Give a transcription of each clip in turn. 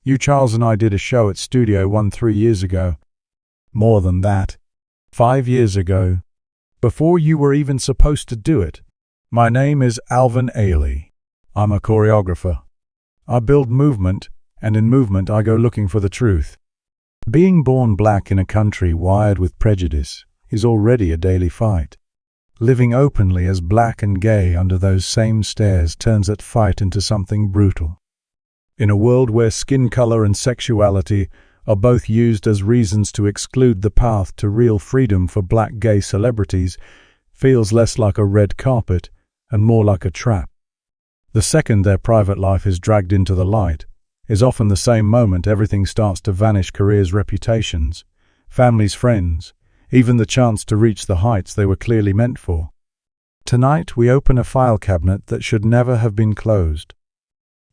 You, Charles, and I did a show at Studio One 3 years ago. More than that. 5 years ago. Before you were even supposed to do it. My name is Alvin Ailey. I'm a choreographer. I build movement, and in movement I go looking for the truth. Being born black in a country wired with prejudice is already a daily fight. Living openly as black and gay under those same stares turns that fight into something brutal. In a world where skin color and sexuality are both used as reasons to exclude, the path to real freedom for black gay celebrities feels less like a red carpet and more like a trap. The second their private life is dragged into the light is often the same moment everything starts to vanish: careers, reputations, families, friends, even the chance to reach the heights they were clearly meant for. Tonight we open a file cabinet that should never have been closed.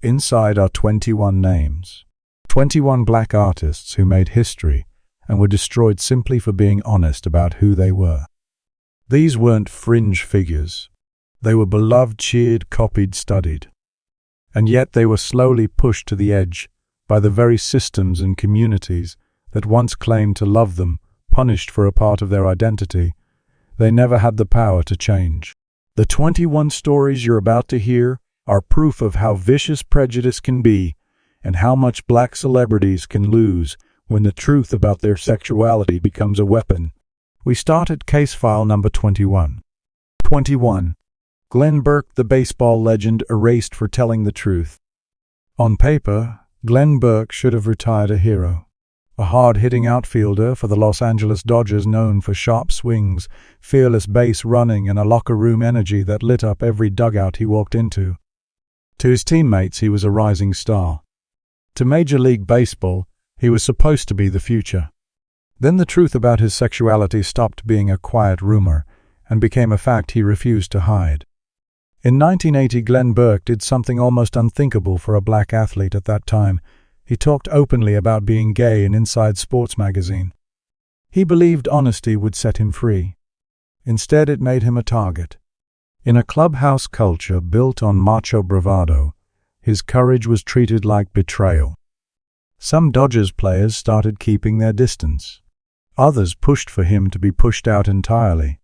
Inside are 21 names. 21 black artists who made history and were destroyed simply for being honest about who they were. These weren't fringe figures. They were beloved, cheered, copied, studied. And yet they were slowly pushed to the edge by the very systems and communities that once claimed to love them, punished for a part of their identity. They never had the power to change. The 21 stories you're about to hear are proof of how vicious prejudice can be and how much black celebrities can lose when the truth about their sexuality becomes a weapon. We start at case file number 21. 21. Glenn Burke, the baseball legend, erased for telling the truth. On paper, Glenn Burke should have retired a hero. A hard-hitting outfielder for the Los Angeles Dodgers, known for sharp swings, fearless base running, and a locker room energy that lit up every dugout he walked into. To his teammates, he was a rising star. To Major League Baseball, he was supposed to be the future. Then the truth about his sexuality stopped being a quiet rumor and became a fact he refused to hide. In 1980, Glenn Burke did something almost unthinkable for a black athlete at that time. He talked openly about being gay in Inside Sports magazine. He believed honesty would set him free. Instead, it made him a target. In a clubhouse culture built on macho bravado, his courage was treated like betrayal. Some Dodgers players started keeping their distance. Others pushed for him to be pushed out entirely.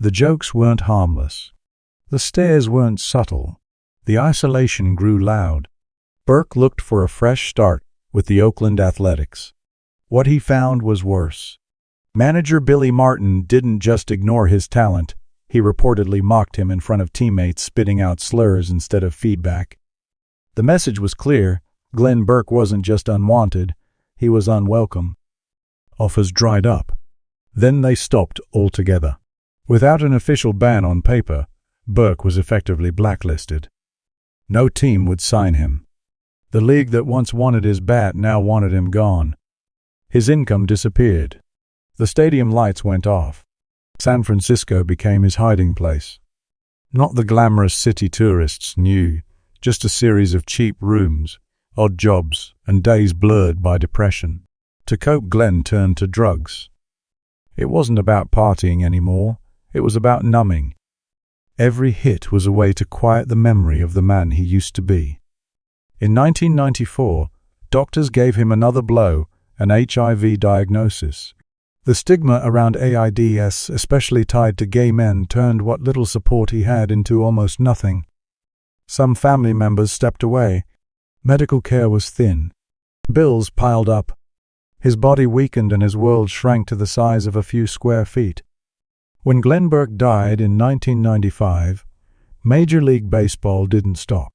The jokes weren't harmless. The stares weren't subtle. The isolation grew loud. Burke looked for a fresh start with the Oakland Athletics. What he found was worse. Manager Billy Martin didn't just ignore his talent. He reportedly mocked him in front of teammates, spitting out slurs instead of feedback. The message was clear. Glenn Burke wasn't just unwanted, he was unwelcome. Offers dried up. Then they stopped altogether. Without an official ban on paper, Burke was effectively blacklisted. No team would sign him. The league that once wanted his bat now wanted him gone. His income disappeared. The stadium lights went off. San Francisco became his hiding place. Not the glamorous city tourists knew, just a series of cheap rooms, odd jobs, and days blurred by depression. To cope, Glenn turned to drugs. It wasn't about partying anymore. It was about numbing. Every hit was a way to quiet the memory of the man he used to be. In 1994, doctors gave him another blow, an HIV diagnosis. The stigma around AIDS, especially tied to gay men, turned what little support he had into almost nothing. Some family members stepped away. Medical care was thin. Bills piled up. His body weakened and his world shrank to the size of a few square feet. When Glenn Burke died in 1995, Major League Baseball didn't stop.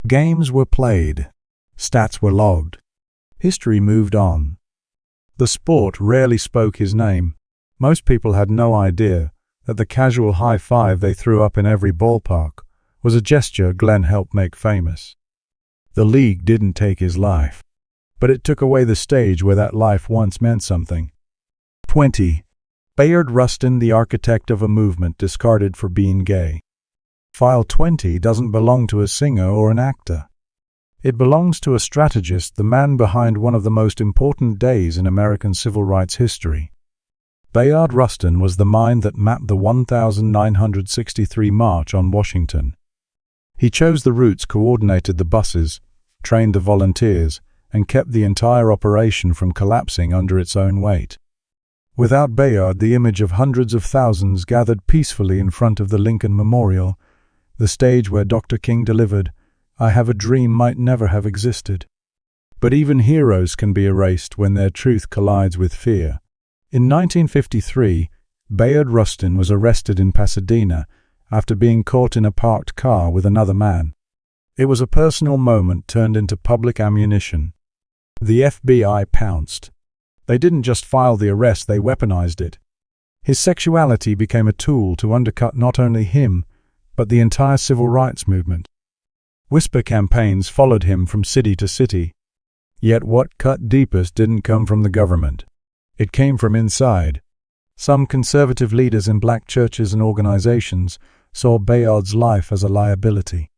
Games were played. Stats were logged. History moved on. The sport rarely spoke his name. Most people had no idea that the casual high five they threw up in every ballpark was a gesture Glenn helped make famous. The league didn't take his life, but it took away the stage where that life once meant something. 20. Bayard Rustin, the architect of a movement discarded for being gay. File 20 doesn't belong to a singer or an actor. It belongs to a strategist, the man behind one of the most important days in American civil rights history. Bayard Rustin was the mind that mapped the 1963 March on Washington. He chose the routes, coordinated the buses, trained the volunteers, and kept the entire operation from collapsing under its own weight. Without Bayard, the image of hundreds of thousands gathered peacefully in front of the Lincoln Memorial, the stage where Dr. King delivered, "I have a dream," might never have existed. But even heroes can be erased when their truth collides with fear. In 1953, Bayard Rustin was arrested in Pasadena after being caught in a parked car with another man. It was a personal moment turned into public ammunition. The FBI pounced. They didn't just file the arrest, they weaponized it. His sexuality became a tool to undercut not only him, but the entire civil rights movement. Whisper campaigns followed him from city to city. Yet what cut deepest didn't come from the government. It came from inside. Some conservative leaders in black churches and organizations saw Bayard's life as a liability.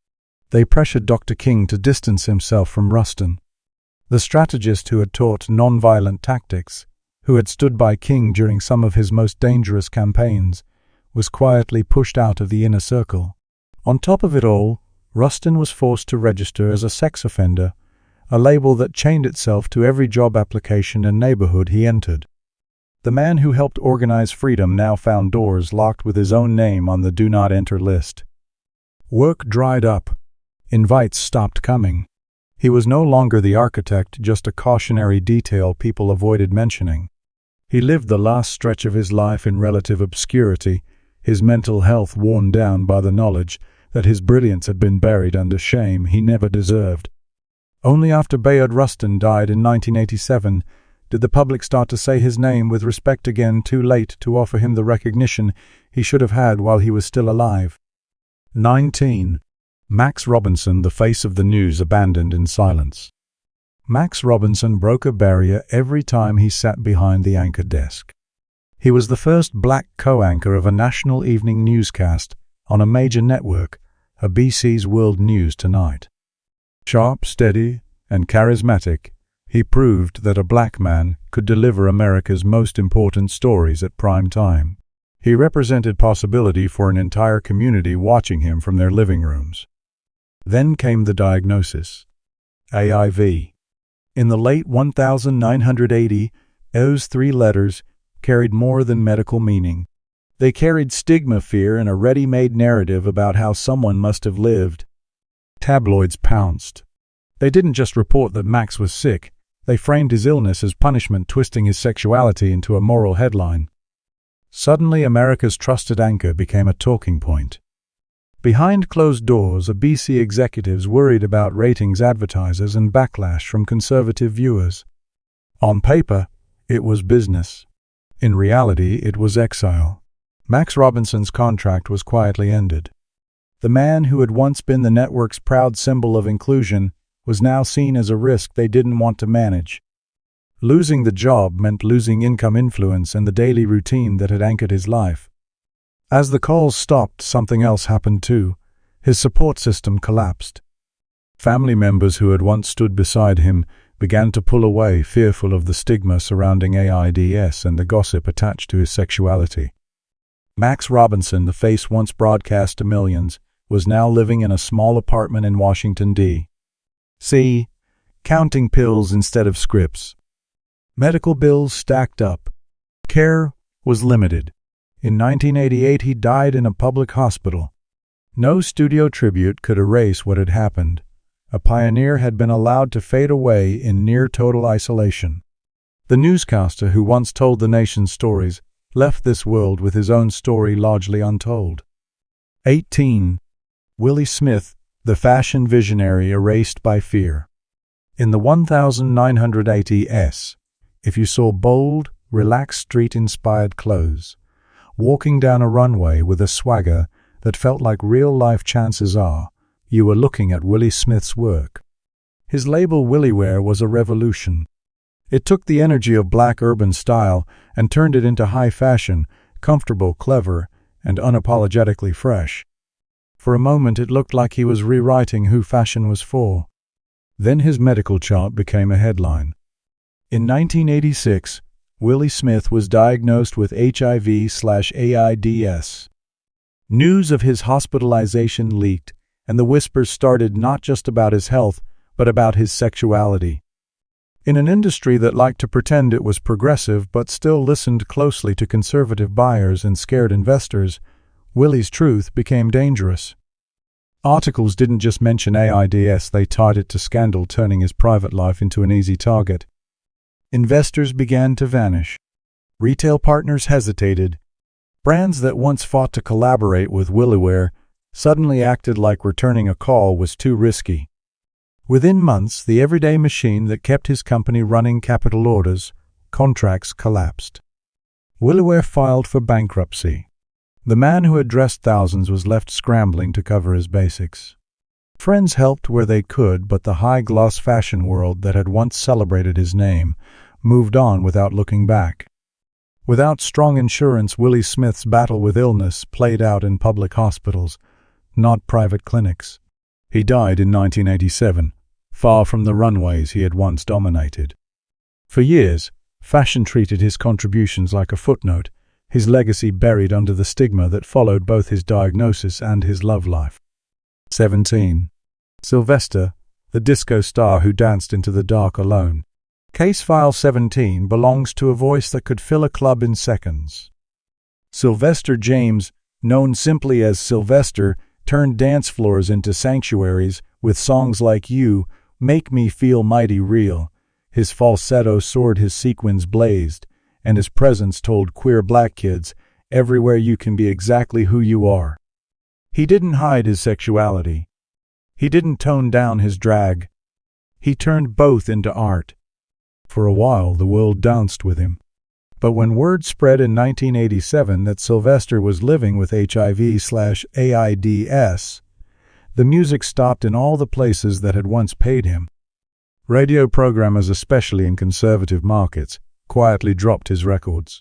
They pressured Dr. King to distance himself from Rustin. The strategist who had taught nonviolent tactics, who had stood by King during some of his most dangerous campaigns, was quietly pushed out of the inner circle. On top of it all, Rustin was forced to register as a sex offender, a label that chained itself to every job application and neighborhood he entered. The man who helped organize freedom now found doors locked with his own name on the Do Not Enter list. Work dried up. Invites stopped coming. He was no longer the architect, just a cautionary detail people avoided mentioning. He lived the last stretch of his life in relative obscurity, his mental health worn down by the knowledge that his brilliance had been buried under shame he never deserved. Only after Bayard Rustin died in 1987 did the public start to say his name with respect again, too late to offer him the recognition he should have had while he was still alive. 19. Max Robinson, the face of the news, abandoned in silence. Max Robinson broke a barrier every time he sat behind the anchor desk. He was the first black co-anchor of a national evening newscast on a major network, BC's World News Tonight. Sharp, steady, and charismatic, he proved that a black man could deliver America's most important stories at prime time. He represented possibility for an entire community watching him from their living rooms. Then came the diagnosis. AIV. In the late 1980, those three letters carried more than medical meaning. They carried stigma, fear, and a ready-made narrative about how someone must have lived. Tabloids pounced. They didn't just report that Max was sick, they framed his illness as punishment, twisting his sexuality into a moral headline. Suddenly, America's trusted anchor became a talking point. Behind closed doors, BC executives worried about ratings, advertisers, and backlash from conservative viewers. On paper, it was business. In reality, it was exile. Max Robinson's contract was quietly ended. The man who had once been the network's proud symbol of inclusion was now seen as a risk they didn't want to manage. Losing the job meant losing income, influence, and the daily routine that had anchored his life. As the calls stopped, something else happened too. His support system collapsed. Family members who had once stood beside him began to pull away, fearful of the stigma surrounding AIDS and the gossip attached to his sexuality. Max Robinson, the face once broadcast to millions, was now living in a small apartment in Washington, D.C., counting pills instead of scripts. Medical bills stacked up. Care was limited. In 1988, he died in a public hospital. No studio tribute could erase what had happened. A pioneer had been allowed to fade away in near-total isolation. The newscaster who once told the nation's stories left this world with his own story largely untold. 18. Willie Smith, the fashion visionary erased by fear. In the 1980s, if you saw bold, relaxed street-inspired clothes, walking down a runway with a swagger that felt like real-life, chances are you were looking at Willie Smith's work. His label Williewear was a revolution. It took the energy of black urban style and turned it into high fashion, comfortable, clever, and unapologetically fresh. For a moment it looked like he was rewriting who fashion was for. Then his medical chart became a headline. In 1986, Willie Smith was diagnosed with HIV/AIDS. News of his hospitalization leaked, and the whispers started not just about his health, but about his sexuality. In an industry that liked to pretend it was progressive but still listened closely to conservative buyers and scared investors, Willie's truth became dangerous. Articles didn't just mention AIDS, they tied it to scandal, turning his private life into an easy target. Investors began to vanish. Retail partners hesitated. Brands that once fought to collaborate with Willyware suddenly acted like returning a call was too risky. Within months, the everyday machine that kept his company running, capital orders, contracts, collapsed. Willyware filed for bankruptcy. The man who had dressed thousands was left scrambling to cover his basics. Friends helped where they could, but the high-gloss fashion world that had once celebrated his name moved on without looking back. Without strong insurance, Willie Smith's battle with illness played out in public hospitals, not private clinics. He died in 1987, far from the runways he had once dominated. For years, fashion treated his contributions like a footnote, his legacy buried under the stigma that followed both his diagnosis and his love life. 17. Sylvester, the disco star who danced into the dark alone. Case File 17 belongs to a voice that could fill a club in seconds. Sylvester James, known simply as Sylvester, turned dance floors into sanctuaries with songs like You Make Me Feel Mighty Real. His falsetto soared, his sequins blazed, and his presence told queer black kids everywhere you can be exactly who you are. He didn't hide his sexuality. He didn't tone down his drag. He turned both into art. For a while, the world danced with him. But when word spread in 1987 that Sylvester was living with HIV/AIDS, the music stopped in all the places that had once paid him. Radio programmers, especially in conservative markets, quietly dropped his records.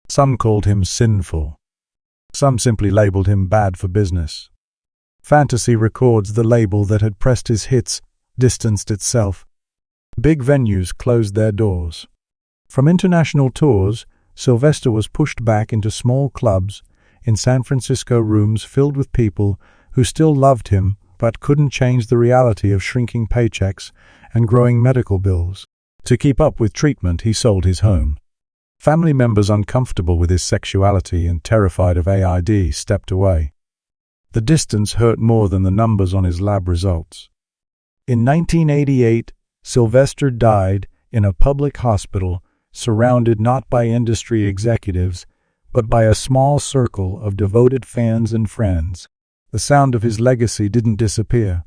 Some called him sinful. Some simply labeled him bad for business. Fantasy Records, the label that had pressed his hits, distanced itself. Big venues closed their doors. From international tours, Sylvester was pushed back into small clubs in San Francisco, rooms filled with people who still loved him but couldn't change the reality of shrinking paychecks and growing medical bills. To keep up with treatment, he sold his home. Family members, uncomfortable with his sexuality and terrified of AIDS, stepped away. The distance hurt more than the numbers on his lab results. In 1988, Sylvester died in a public hospital, surrounded not by industry executives, but by a small circle of devoted fans and friends. The sound of his legacy didn't disappear,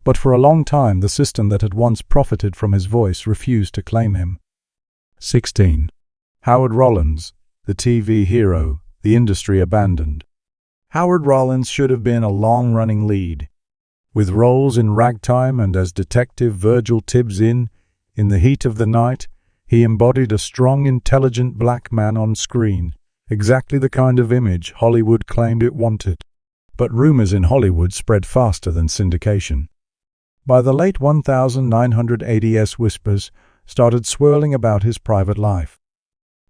but for a long time the system that had once profited from his voice refused to claim him. 16. Howard Rollins, the TV hero the industry abandoned. Howard Rollins should have been a long-running lead. With roles in Ragtime and as Detective Virgil Tibbs in the Heat of the Night, he embodied a strong, intelligent black man on screen, exactly the kind of image Hollywood claimed it wanted. But rumors in Hollywood spread faster than syndication. By the late 1980s, whispers started swirling about his private life.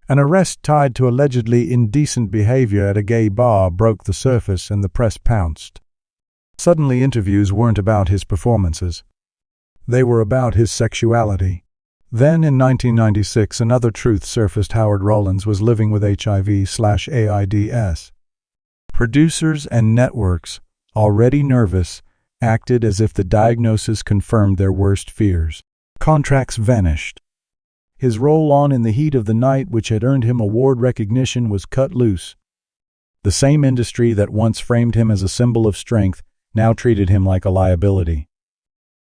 An arrest tied to allegedly indecent behavior at a gay bar broke the surface and the press pounced. Suddenly, interviews weren't about his performances. They were about his sexuality. Then, in 1996, another truth surfaced: Howard Rollins was living with HIV/AIDS. Producers and networks, already nervous, acted as if the diagnosis confirmed their worst fears. Contracts vanished. His role on In the Heat of the Night, which had earned him award recognition, was cut loose. The same industry that once framed him as a symbol of strength now treated him like a liability.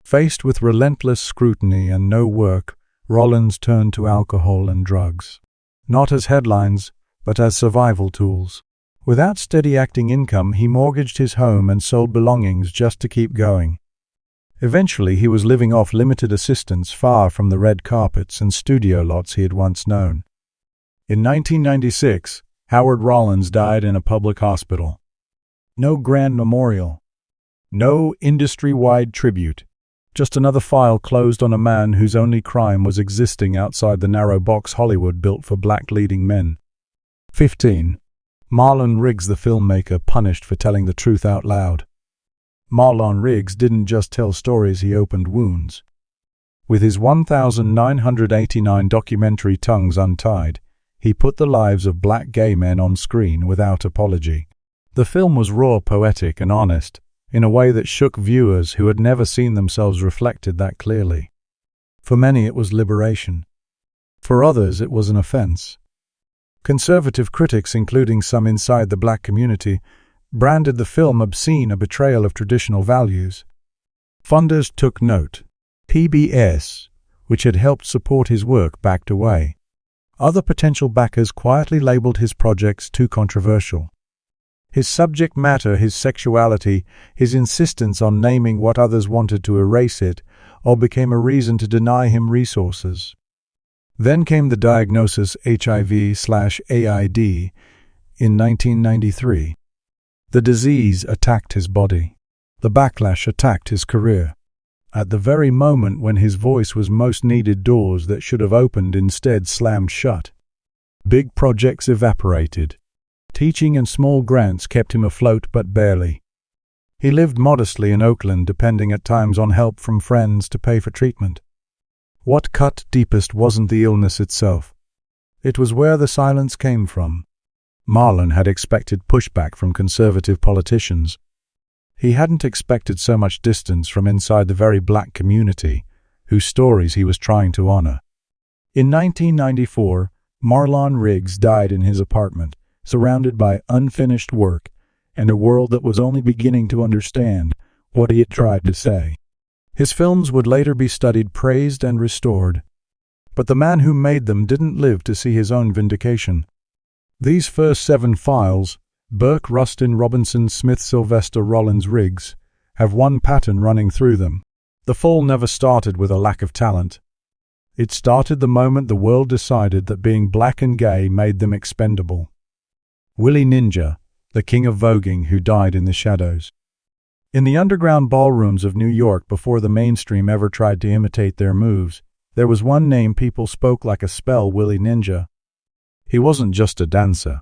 Faced with relentless scrutiny and no work, Rollins turned to alcohol and drugs. Not as headlines, but as survival tools. Without steady acting income, he mortgaged his home and sold belongings just to keep going. Eventually, he was living off limited assistance, far from the red carpets and studio lots he had once known. In 1996, Howard Rollins died in a public hospital. No grand memorial. No industry-wide tribute. Just another file closed on a man whose only crime was existing outside the narrow box Hollywood built for black leading men. 15. Marlon Riggs, the filmmaker, punished for telling the truth out loud. Marlon Riggs didn't just tell stories, he opened wounds. With his 1,989 documentary Tongues Untied, he put the lives of black gay men on screen without apology. The film was raw, poetic, and honest, in a way that shook viewers who had never seen themselves reflected that clearly. For many it was liberation. For others it was an offense. Conservative critics, including some inside the black community, branded the film obscene, a betrayal of traditional values. Funders took note. PBS, which had helped support his work, backed away. Other potential backers quietly labeled his projects too controversial. His subject matter, his sexuality, his insistence on naming what others wanted to erase it, all became a reason to deny him resources. Then came the diagnosis HIV/AIDS in 1993. The disease attacked his body. The backlash attacked his career. At the very moment when his voice was most needed, doors that should have opened instead slammed shut. Big projects evaporated. Teaching and small grants kept him afloat, but barely. He lived modestly in Oakland, depending at times on help from friends to pay for treatment. What cut deepest wasn't the illness itself. It was where the silence came from. Marlon had expected pushback from conservative politicians. He hadn't expected so much distance from inside the very black community, whose stories he was trying to honor. In 1994, Marlon Riggs died in his apartment, surrounded by unfinished work and a world that was only beginning to understand what he had tried to say. His films would later be studied, praised, and restored. But the man who made them didn't live to see his own vindication. These first 7 files, Burke, Rustin, Robinson, Smith, Sylvester, Rollins, Riggs, have one pattern running through them. The fall never started with a lack of talent. It started the moment the world decided that being black and gay made them expendable. Willie Ninja, the king of voguing who died in the shadows. In the underground ballrooms of New York, before the mainstream ever tried to imitate their moves, there was one name people spoke like a spell: Willie Ninja. He wasn't just a dancer.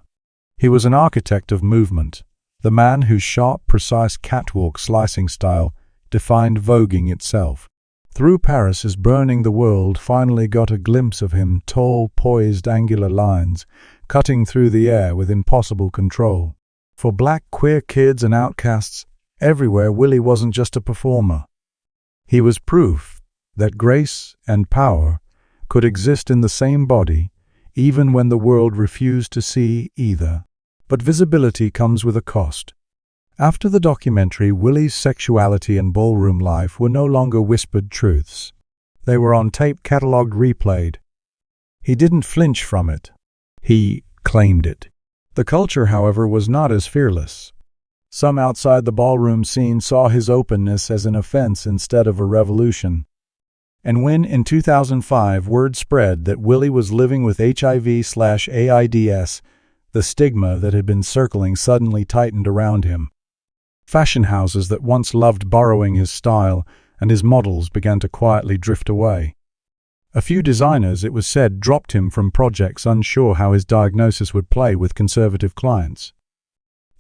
He was an architect of movement, the man whose sharp, precise catwalk slicing style defined voguing itself. Through Paris' Burning the World finally got a glimpse of him, tall, poised, angular lines, cutting through the air with impossible control. For black, queer kids and outcasts everywhere, Willie wasn't just a performer. He was proof that grace and power could exist in the same body, even when the world refused to see either. But visibility comes with a cost. After the documentary, Willie's sexuality and ballroom life were no longer whispered truths. They were on tape, catalogued, replayed. He didn't flinch from it. He claimed it. The culture, however, was not as fearless. Some outside the ballroom scene saw his openness as an offense instead of a revolution. And when, in 2005, word spread that Willie was living with HIV/AIDS, the stigma that had been circling suddenly tightened around him. Fashion houses that once loved borrowing his style and his models began to quietly drift away. A few designers, it was said, dropped him from projects, unsure how his diagnosis would play with conservative clients.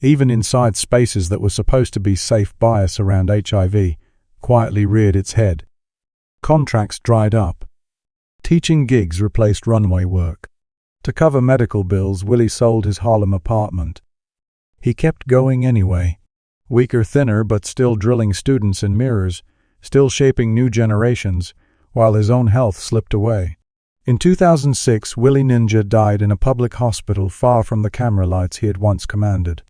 Even inside spaces that were supposed to be safe, bias around HIV quietly reared its head. Contracts dried up. Teaching gigs replaced runway work. To cover medical bills, Willie sold his Harlem apartment. He kept going anyway. Weaker, thinner, but still drilling students in mirrors, still shaping new generations, while his own health slipped away. In 2006, Willie Ninja died in a public hospital far from the camera lights he had once commanded.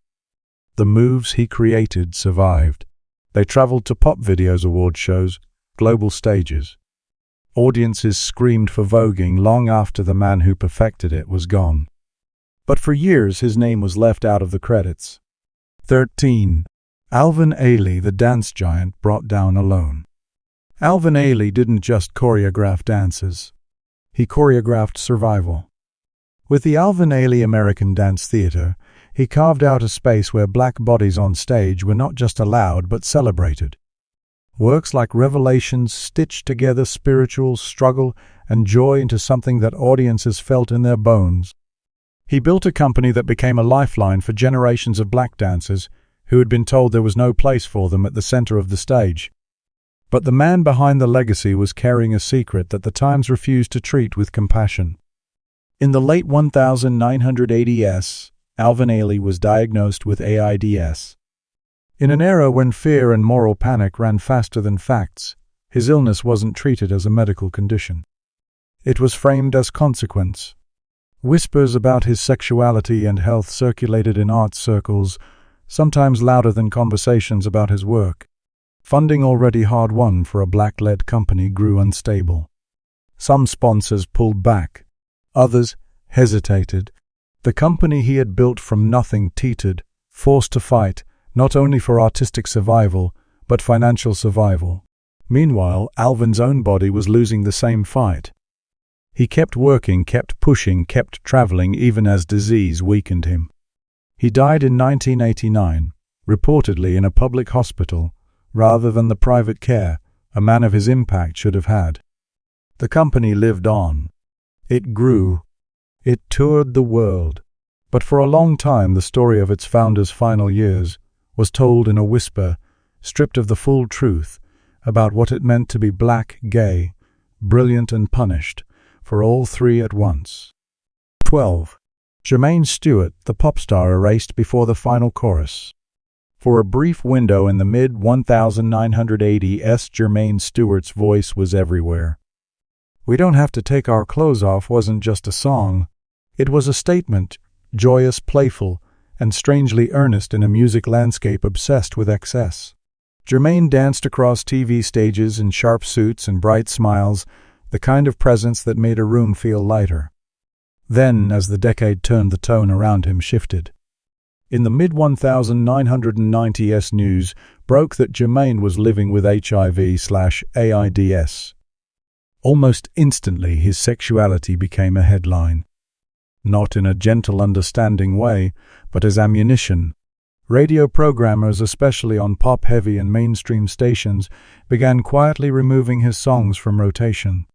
The moves he created survived. They traveled to pop videos, award shows, global stages. Audiences screamed for voguing long after the man who perfected it was gone. But for years his name was left out of the credits. 13. Alvin Ailey, the dance giant brought down alone. Alvin Ailey didn't just choreograph dances. He choreographed survival. With the Alvin Ailey American Dance Theater, he carved out a space where black bodies on stage were not just allowed but celebrated. Works like Revelations stitched together spiritual struggle and joy into something that audiences felt in their bones. He built a company that became a lifeline for generations of black dancers who had been told there was no place for them at the center of the stage. But the man behind the legacy was carrying a secret that the Times refused to treat with compassion. In the late 1980s, Alvin Ailey was diagnosed with AIDS. In an era when fear and moral panic ran faster than facts, his illness wasn't treated as a medical condition. It was framed as consequence. Whispers about his sexuality and health circulated in arts circles, sometimes louder than conversations about his work. Funding, already hard-won for a black-led company, grew unstable. Some sponsors pulled back. Others hesitated. The company he had built from nothing teetered, forced to fight, not only for artistic survival, but financial survival. Meanwhile, Alvin's own body was losing the same fight. He kept working, kept pushing, kept traveling, even as disease weakened him. He died in 1989, reportedly in a public hospital, rather than the private care a man of his impact should have had. The company lived on. It grew. It toured the world. But for a long time the story of its founder's final years was told in a whisper, stripped of the full truth about what it meant to be black, gay, brilliant and punished, for all three at once. 12. Jermaine Stewart, the pop star, erased before the final chorus. For a brief window in the mid-1980s, Jermaine Stewart's voice was everywhere. "We Don't Have to Take Our Clothes Off" wasn't just a song. It was a statement, joyous, playful, and strangely earnest in a music landscape obsessed with excess. Jermaine danced across TV stages in sharp suits and bright smiles, the kind of presence that made a room feel lighter. Then, as the decade turned, the tone around him shifted. In the mid-1990s, news broke that Jermaine was living with HIV/AIDS. Almost instantly, his sexuality became a headline. Not in a gentle, understanding way, but as ammunition. Radio programmers, especially on pop-heavy and mainstream stations, began quietly removing his songs from rotation.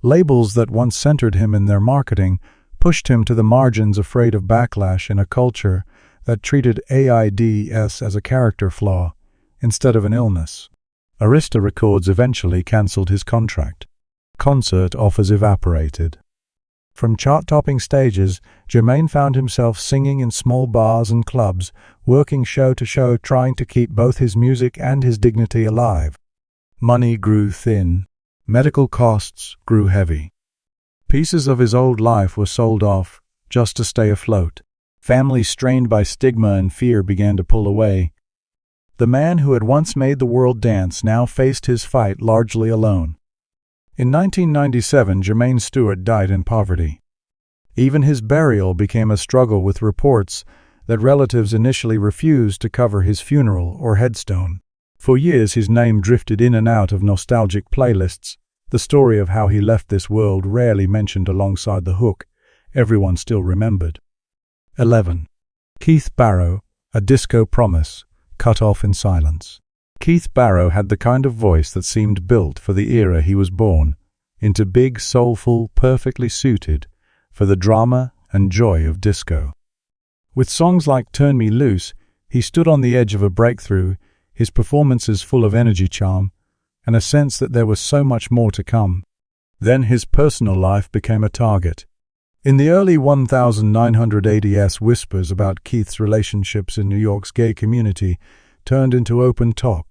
Labels that once centered him in their marketing pushed him to the margins, afraid of backlash in a culture that treated AIDS as a character flaw instead of an illness. Arista Records eventually cancelled his contract. Concert offers evaporated. From chart-topping stages, Jermaine found himself singing in small bars and clubs, working show to show, trying to keep both his music and his dignity alive. Money grew thin. Medical costs grew heavy. Pieces of his old life were sold off just to stay afloat. Families strained by stigma and fear began to pull away. The man who had once made the world dance now faced his fight largely alone. In 1997, Jermaine Stewart died in poverty. Even his burial became a struggle, with reports that relatives initially refused to cover his funeral or headstone. For years his name drifted in and out of nostalgic playlists, the story of how he left this world rarely mentioned alongside the hook everyone still remembered. 11. Keith Barrow, a disco promise, cut off in silence. Keith Barrow had the kind of voice that seemed built for the era he was born into, big, soulful, perfectly suited for the drama and joy of disco. With songs like Turn Me Loose, he stood on the edge of a breakthrough, his performances full of energy, charm, and a sense that there was so much more to come. Then his personal life became a target. In the early 1980s, whispers about Keith's relationships in New York's gay community turned into open talk.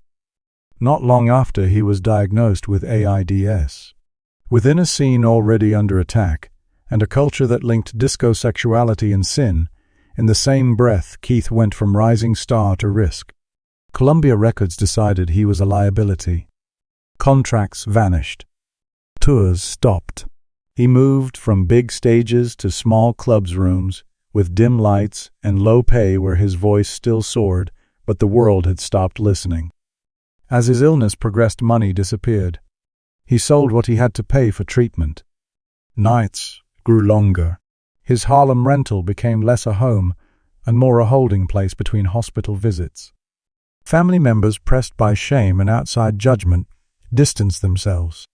Not long after, he was diagnosed with AIDS. Within a scene already under attack, and a culture that linked disco sexuality and sin, in the same breath Keith went from rising star to risk. Columbia Records decided he was a liability. Contracts vanished. Tours stopped. He moved from big stages to small clubs rooms, with dim lights and low pay, where his voice still soared, but the world had stopped listening. As his illness progressed, money disappeared. He sold what he had to pay for treatment. Nights grew longer. His Harlem rental became less a home and more a holding place between hospital visits. Family members, pressed by shame and outside judgment, distanced themselves.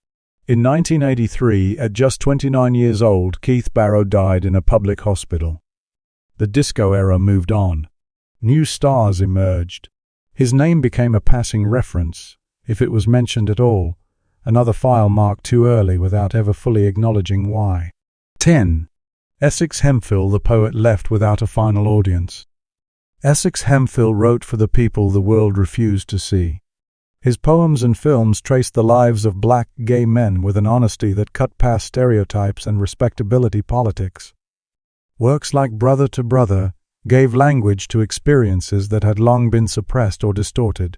In 1983, at just 29 years old, Keith Barrow died in a public hospital. The disco era moved on. New stars emerged. His name became a passing reference, If it was mentioned at all, another file marked too early without ever fully acknowledging why. 10. Essex Hemphill, the poet left without a final audience. Essex Hemphill wrote for the people the world refused to see. His poems and films traced the lives of black gay men with an honesty that cut past stereotypes and respectability politics. Works like Brother to Brother gave language to experiences that had long been suppressed or distorted.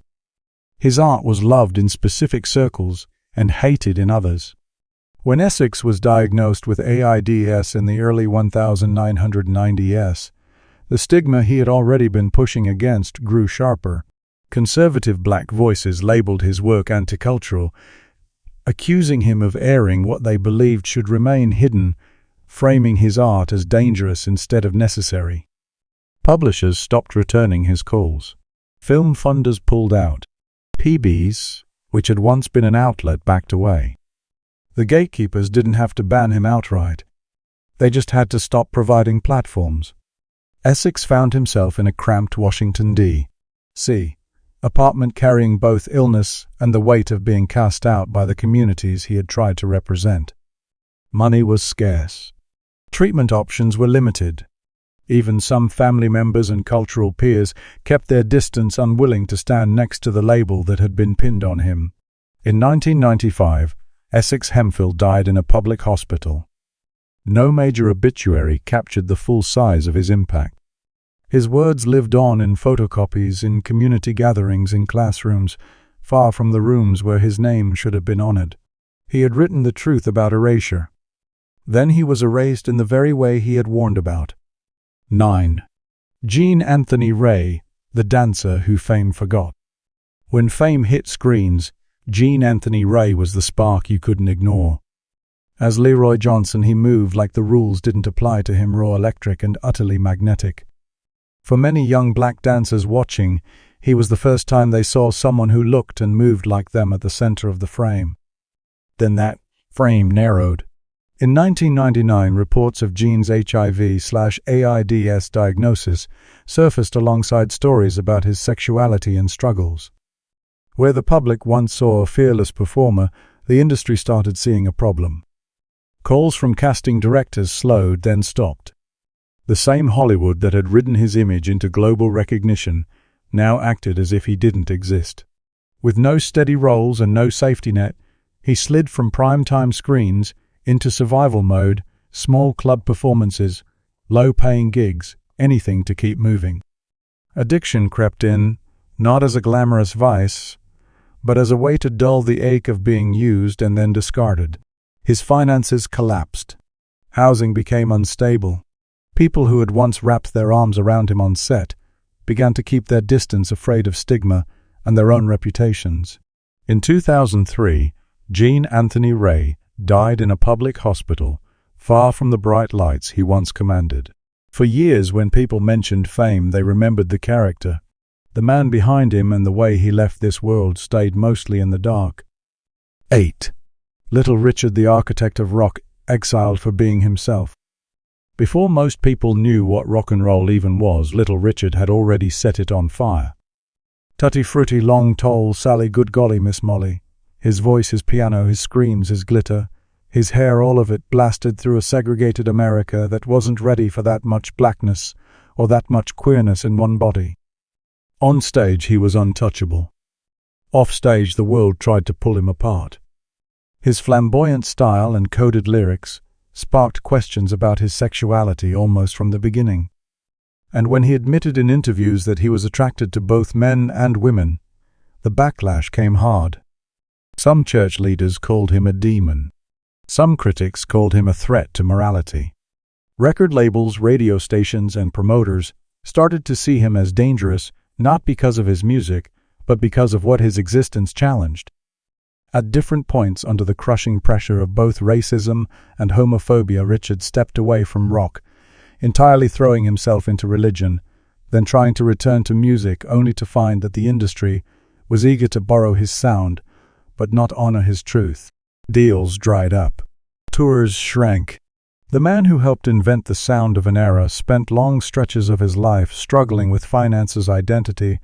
His art was loved in specific circles and hated in others. When Essex was diagnosed with AIDS in the early 1990s, the stigma he had already been pushing against grew sharper. Conservative black voices labeled his work anti-cultural, accusing him of airing what they believed should remain hidden, framing his art as dangerous instead of necessary. Publishers stopped returning his calls. Film funders pulled out. PBs, which had once been an outlet, backed away. The gatekeepers didn't have to ban him outright. They just had to stop providing platforms. Essex found himself in a cramped Washington, D.C. apartment carrying both illness and the weight of being cast out by the communities he had tried to represent. Money was scarce. Treatment options were limited. Even some family members and cultural peers kept their distance, unwilling to stand next to the label that had been pinned on him. In 1995, Essex Hemphill died in a public hospital. No major obituary captured the full size of his impact. His words lived on in photocopies, in community gatherings, in classrooms, far from the rooms where his name should have been honored. He had written the truth about erasure. Then he was erased in the very way he had warned about. 9. Jean Anthony Ray, the dancer who fame forgot. When fame hit screens, Jean Anthony Ray was the spark you couldn't ignore. As Leroy Johnson, he moved like the rules didn't apply to him, raw, electric, and utterly magnetic. For many young black dancers watching, he was the first time they saw someone who looked and moved like them at the center of the frame. Then that frame narrowed. In 1999, reports of Jean's HIV/AIDS diagnosis surfaced alongside stories about his sexuality and struggles. Where the public once saw a fearless performer, the industry started seeing a problem. Calls from casting directors slowed, then stopped. The same Hollywood that had ridden his image into global recognition now acted as if he didn't exist. With no steady roles and no safety net, he slid from prime-time screens into survival mode, small club performances, low-paying gigs, anything to keep moving. Addiction crept in, not as a glamorous vice, but as a way to dull the ache of being used and then discarded. His finances collapsed. Housing became unstable. People who had once wrapped their arms around him on set began to keep their distance, afraid of stigma and their own reputations. In 2003, Jean Anthony Ray died in a public hospital, far from the bright lights he once commanded. For years, when people mentioned fame, they remembered the character. The man behind him and the way he left this world stayed mostly in the dark. 8. Little Richard, the architect of rock, exiled for being himself. Before most people knew what rock and roll even was, Little Richard had already set it on fire. Tutti Frutti, Long Toll, Sally, Good Golly, Miss Molly. His voice, his piano, his screams, his glitter, his hair, all of it blasted through a segregated America that wasn't ready for that much blackness or that much queerness in one body. On stage, he was untouchable. Off stage, the world tried to pull him apart. His flamboyant style and coded lyrics sparked questions about his sexuality almost from the beginning. And when he admitted in interviews that he was attracted to both men and women, the backlash came hard. Some church leaders called him a demon. Some critics called him a threat to morality. Record labels, radio stations, and promoters started to see him as dangerous, not because of his music, but because of what his existence challenged. At different points under the crushing pressure of both racism and homophobia, Richard stepped away from rock, entirely throwing himself into religion, then trying to return to music only to find that the industry was eager to borrow his sound, but not honor his truth. Deals dried up. Tours shrank. The man who helped invent the sound of an era spent long stretches of his life struggling with finances, identity,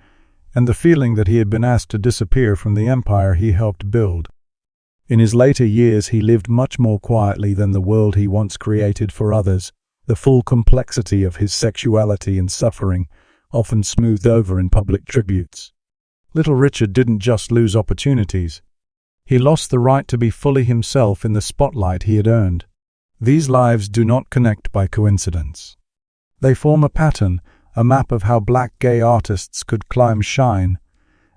and the feeling that he had been asked to disappear from the empire he helped build. In his later years, he lived much more quietly than the world he once created for others, the full complexity of his sexuality and suffering often smoothed over in public tributes. Little Richard didn't just lose opportunities. He lost the right to be fully himself in the spotlight he had earned. These lives do not connect by coincidence. They form a pattern, a map of how black gay artists could climb shine,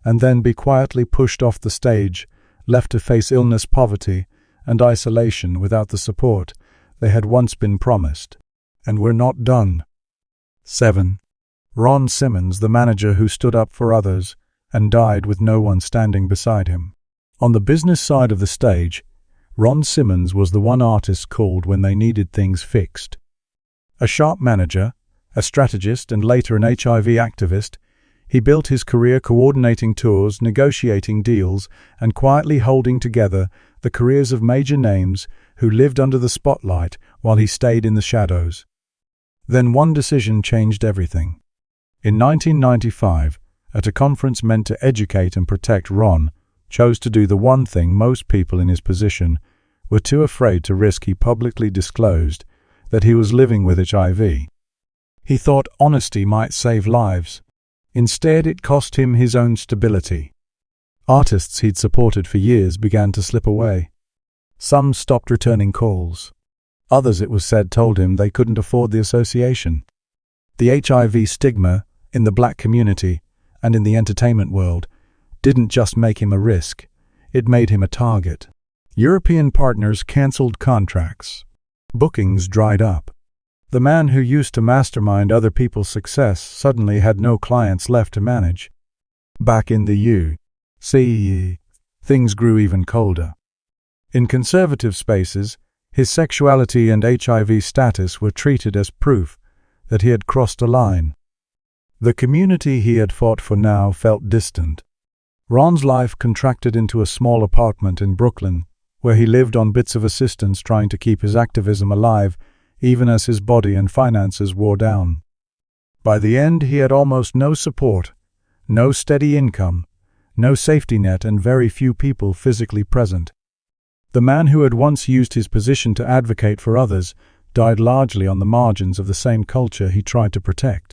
and then be quietly pushed off the stage, left to face illness, poverty, and isolation without the support they had once been promised. And we're not done. 7. Ron Simmons, the manager who stood up for others and died with no one standing beside him. On the business side of the stage, Ron Simmons was the one artist called when they needed things fixed. A sharp manager, a strategist, and later an HIV activist, he built his career coordinating tours, negotiating deals, and quietly holding together the careers of major names who lived under the spotlight while he stayed in the shadows. Then one decision changed everything. In 1995, at a conference meant to educate and protect, Ron chose to do the one thing most people in his position were too afraid to risk. He publicly disclosed that he was living with HIV. He thought honesty might save lives. Instead, it cost him his own stability. Artists he'd supported for years began to slip away. Some stopped returning calls. Others, it was said, told him they couldn't afford the association. The HIV stigma in the black community and in the entertainment world didn't just make him a risk, it made him a target. European partners cancelled contracts. Bookings dried up. The man who used to mastermind other people's success suddenly had no clients left to manage. Back in the U.S., things grew even colder. In conservative spaces, his sexuality and HIV status were treated as proof that he had crossed a line. The community he had fought for now felt distant. Ron's life contracted into a small apartment in Brooklyn, where he lived on bits of assistance, trying to keep his activism alive, even as his body and finances wore down. By the end, he had almost no support, no steady income, no safety net, and very few people physically present. The man who had once used his position to advocate for others died largely on the margins of the same culture he tried to protect.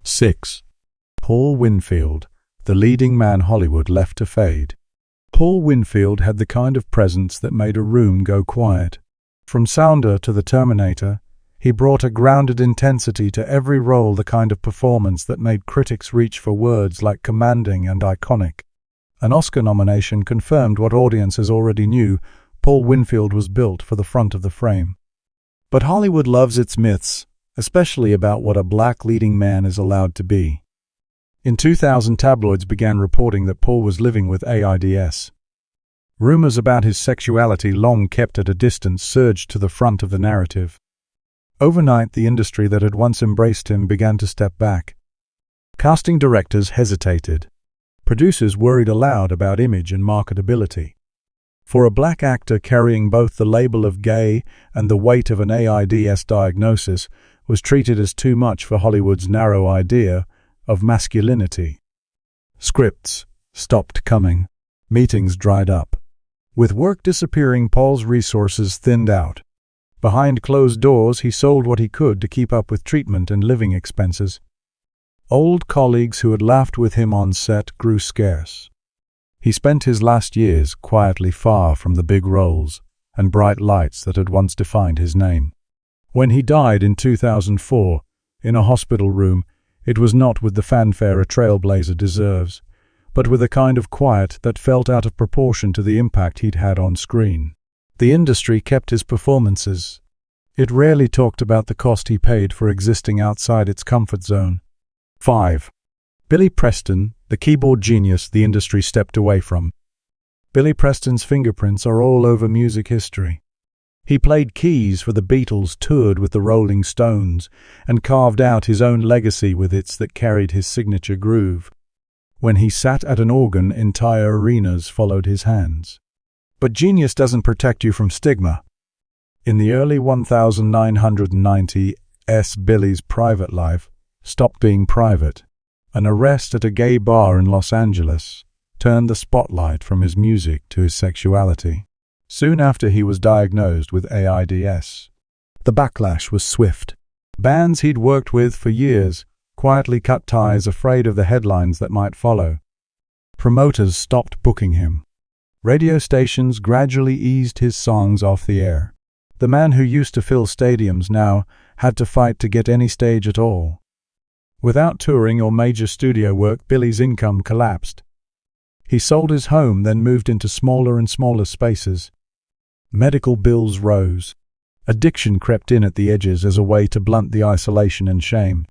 6. Paul Winfield, the leading man Hollywood left to fade. Paul Winfield had the kind of presence that made a room go quiet. From Sounder to the Terminator, he brought a grounded intensity to every role, the kind of performance that made critics reach for words like commanding and iconic. An Oscar nomination confirmed what audiences already knew: Paul Winfield was built for the front of the frame. But Hollywood loves its myths, especially about what a black leading man is allowed to be. In 2000, tabloids began reporting that Paul was living with AIDS. Rumors about his sexuality, long kept at a distance, surged to the front of the narrative. Overnight, the industry that had once embraced him began to step back. Casting directors hesitated. Producers worried aloud about image and marketability. For a black actor, carrying both the label of gay and the weight of an AIDS diagnosis was treated as too much for Hollywood's narrow idea of masculinity. Scripts stopped coming. Meetings dried up. With work disappearing, Paul's resources thinned out. Behind closed doors, he sold what he could to keep up with treatment and living expenses. Old colleagues who had laughed with him on set grew scarce. He spent his last years quietly, far from the big roles and bright lights that had once defined his name. When he died in 2004, in a hospital room, it was not with the fanfare a trailblazer deserves, but with a kind of quiet that felt out of proportion to the impact he'd had on screen. The industry kept his performances. It rarely talked about the cost he paid for existing outside its comfort zone. 5. Billy Preston, the keyboard genius the industry stepped away from. Billy Preston's fingerprints are all over music history. He played keys for the Beatles, toured with the Rolling Stones, and carved out his own legacy with hits that carried his signature groove. When he sat at an organ, entire arenas followed his hands. But genius doesn't protect you from stigma. In the early 1990s, Billy's private life stopped being private. An arrest at a gay bar in Los Angeles turned the spotlight from his music to his sexuality. Soon after, he was diagnosed with AIDS. The backlash was swift. Bands he'd worked with for years quietly cut ties, afraid of the headlines that might follow. Promoters stopped booking him. Radio stations gradually eased his songs off the air. The man who used to fill stadiums now had to fight to get any stage at all. Without touring or major studio work, Billy's income collapsed. He sold his home, then moved into smaller and smaller spaces. Medical bills rose. Addiction crept in at the edges as a way to blunt the isolation and shame.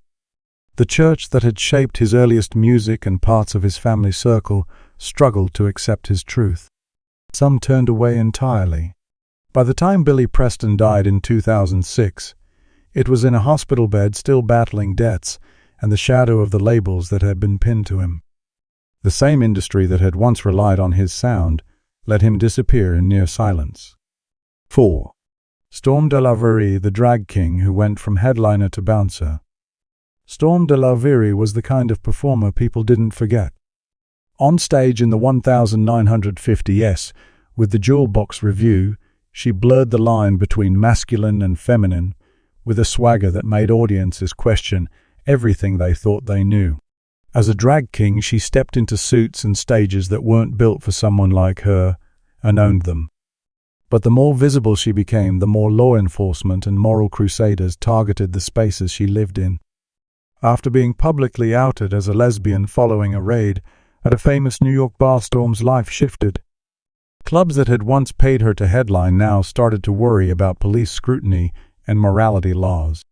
The church that had shaped his earliest music and parts of his family circle struggled to accept his truth. Some turned away entirely. By the time Billy Preston died in 2006, it was in a hospital bed, still battling debts and the shadow of the labels that had been pinned to him. The same industry that had once relied on his sound let him disappear in near silence. 4. Storm de la Verre, the drag king who went from headliner to bouncer. Storm de la Verre was the kind of performer people didn't forget. On stage in the 1950s, with the Jewel Box Revue, she blurred the line between masculine and feminine with a swagger that made audiences question everything they thought they knew. As a drag king, she stepped into suits and stages that weren't built for someone like her and owned them. But the more visible she became, the more law enforcement and moral crusaders targeted the spaces she lived in. After being publicly outed as a lesbian following a raid at a famous New York bar, Storm's life shifted. Clubs that had once paid her to headline now started to worry about police scrutiny and morality laws.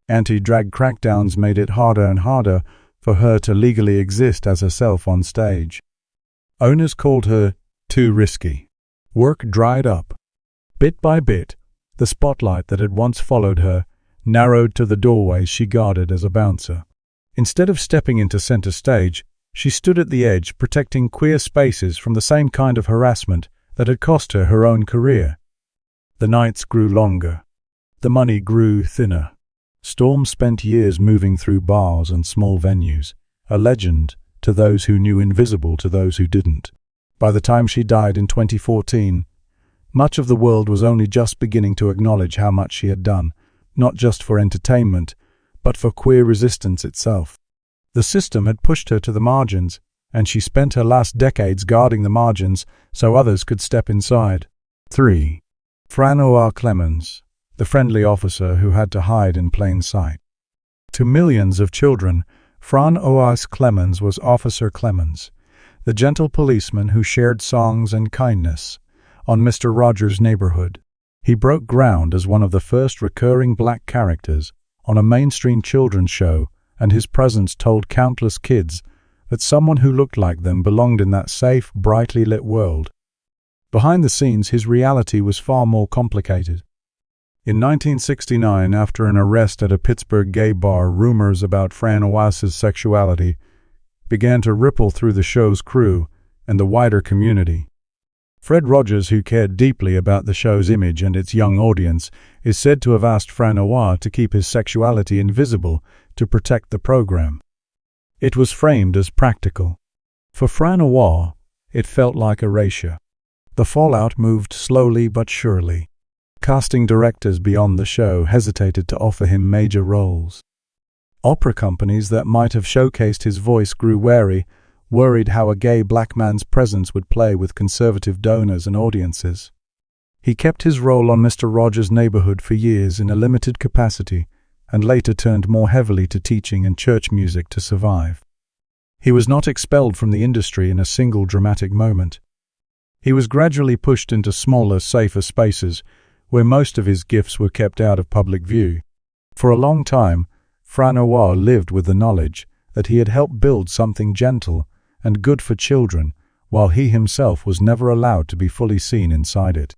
Anti-drag crackdowns made it harder and harder for her to legally exist as herself on stage. Owners called her too risky. Work dried up. Bit by bit, the spotlight that had once followed her narrowed to the doorways she guarded as a bouncer. Instead of stepping into center stage, she stood at the edge, protecting queer spaces from the same kind of harassment that had cost her her own career. The nights grew longer. The money grew thinner. Storm spent years moving through bars and small venues, a legend to those who knew, invisible to those who didn't. By the time she died in 2014, much of the world was only just beginning to acknowledge how much she had done, not just for entertainment, but for queer resistance itself. The system had pushed her to the margins, and she spent her last decades guarding the margins so others could step inside. 3. Francois Clemens, the friendly officer who had to hide in plain sight. To millions of children, Francois Clemens was Officer Clemens, the gentle policeman who shared songs and kindness on Mr. Rogers' Neighborhood. He broke ground as one of the first recurring black characters on a mainstream children's show, and his presence told countless kids that someone who looked like them belonged in that safe, brightly lit world. Behind the scenes, his reality was far more complicated. In 1969, after an arrest at a Pittsburgh gay bar, rumors about Francois's sexuality began to ripple through the show's crew and the wider community. Fred Rogers, who cared deeply about the show's image and its young audience, is said to have asked Francois to keep his sexuality invisible to protect the program. It was framed as practical. For Francois, it felt like erasure. The fallout moved slowly but surely. Casting directors beyond the show hesitated to offer him major roles. Opera companies that might have showcased his voice grew wary, worried how a gay black man's presence would play with conservative donors and audiences. He kept his role on Mr. Rogers' Neighborhood for years in a limited capacity, and later turned more heavily to teaching and church music to survive. He was not expelled from the industry in a single dramatic moment. He was gradually pushed into smaller, safer spaces, where most of his gifts were kept out of public view. For a long time, Francois lived with the knowledge that he had helped build something gentle and good for children, while he himself was never allowed to be fully seen inside it.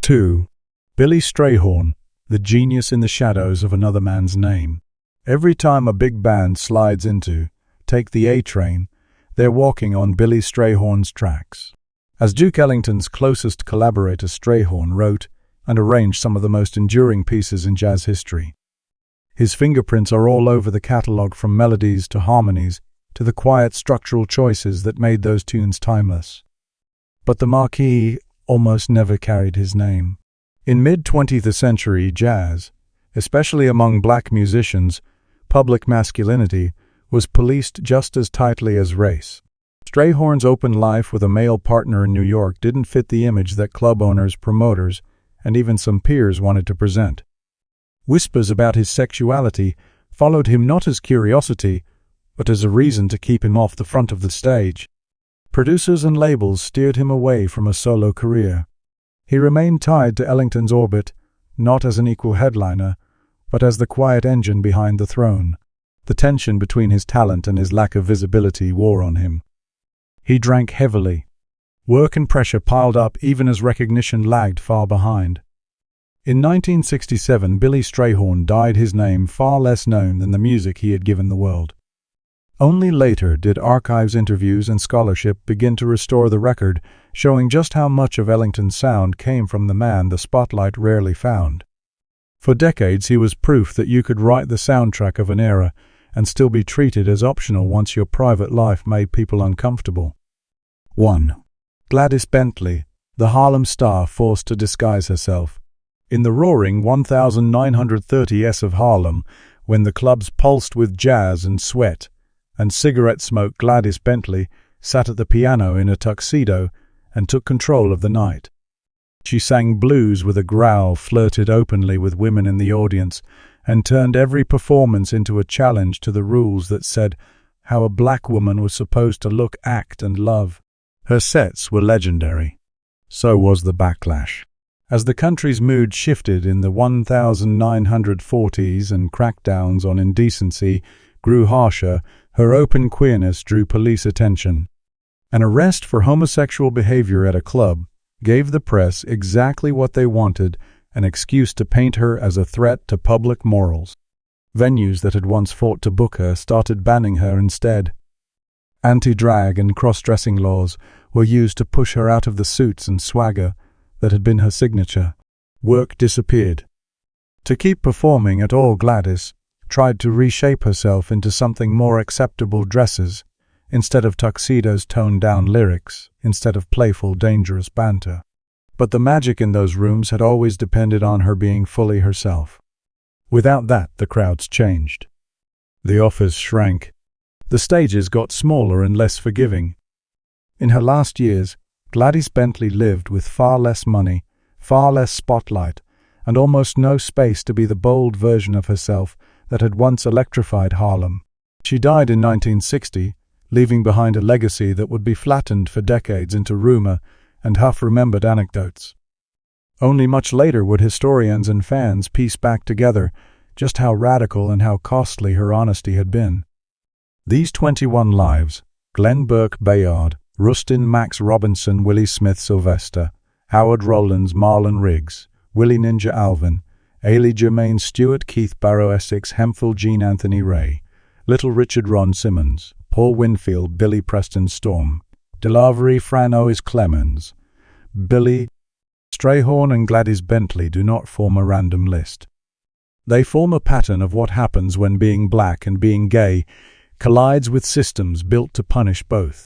2. Billy Strayhorn, the genius in the shadows of another man's name. Every time a big band slides into Take the A-Train, they're walking on Billy Strayhorn's tracks. As Duke Ellington's closest collaborator, Strayhorn wrote and arranged some of the most enduring pieces in jazz history. His fingerprints are all over the catalog, from melodies to harmonies, to the quiet structural choices that made those tunes timeless. But the marquee almost never carried his name. In mid-20th century jazz, especially among black musicians, public masculinity was policed just as tightly as race. Strayhorn's open life with a male partner in New York didn't fit the image that club owners, promoters, and even some peers wanted to present. Whispers about his sexuality followed him not as curiosity, but as a reason to keep him off the front of the stage. Producers and labels steered him away from a solo career. He remained tied to Ellington's orbit, not as an equal headliner, but as the quiet engine behind the throne. The tension between his talent and his lack of visibility wore on him. He drank heavily. Work and pressure piled up even as recognition lagged far behind. In 1967, Billy Strayhorn died, his name far less known than the music he had given the world. Only later did archives, interviews, and scholarship begin to restore the record, showing just how much of Ellington's sound came from the man the spotlight rarely found. For decades, he was proof that you could write the soundtrack of an era and still be treated as optional once your private life made people uncomfortable. 1. Gladys Bentley, the Harlem star forced to disguise herself. In the roaring 1930s of Harlem, when the clubs pulsed with jazz and sweat and cigarette smoke, Gladys Bentley sat at the piano in a tuxedo and took control of the night. She sang blues with a growl, flirted openly with women in the audience, and turned every performance into a challenge to the rules that said how a black woman was supposed to look, act, and love. Her sets were legendary. So was the backlash. As the country's mood shifted in the 1940s and crackdowns on indecency grew harsher, her open queerness drew police attention. An arrest for homosexual behavior at a club gave the press exactly what they wanted, an excuse to paint her as a threat to public morals. Venues that had once fought to book her started banning her instead. Anti-drag and cross-dressing laws were used to push her out of the suits and swagger that had been her signature. Work disappeared. To keep performing at all, Gladys tried to reshape herself into something more acceptable: dresses instead of tuxedos, toned-down lyrics instead of playful, dangerous banter. But the magic in those rooms had always depended on her being fully herself. Without that, the crowds changed. The offers shrank. The stages got smaller and less forgiving. In her last years, Gladys Bentley lived with far less money, far less spotlight, and almost no space to be the bold version of herself that had once electrified Harlem. She died in 1960, leaving behind a legacy that would be flattened for decades into rumor and half-remembered anecdotes. Only much later would historians and fans piece back together just how radical and how costly her honesty had been. These 21 lives, Glenn Burke Bayard, Rustin Max Robinson, Willie Smith Sylvester, Howard Rollins, Marlon Riggs, Willie Ninja Alvin, Ailey Jermaine Stewart, Keith Barrow Essex, Hemphill Gene Anthony Ray, Little Richard Ron Simmons, Paul Winfield, Billy Preston Storm, DeLavery Fran Ois Clemens, Billy Strayhorn and Gladys Bentley do not form a random list. They form a pattern of what happens when being black and being gay collides with systems built to punish both.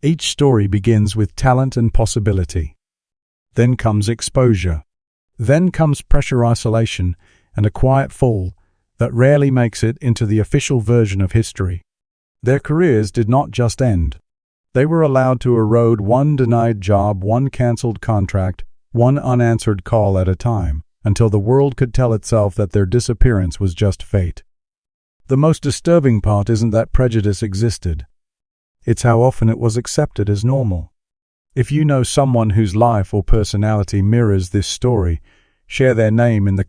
Each story begins with talent and possibility. Then comes exposure. Then comes pressure, isolation, and a quiet fall that rarely makes it into the official version of history. Their careers did not just end. They were allowed to erode, one denied job, one cancelled contract, one unanswered call at a time, until the world could tell itself that their disappearance was just fate. The most disturbing part isn't that prejudice existed. It's how often it was accepted as normal. If you know someone whose life or personality mirrors this story, share their name in the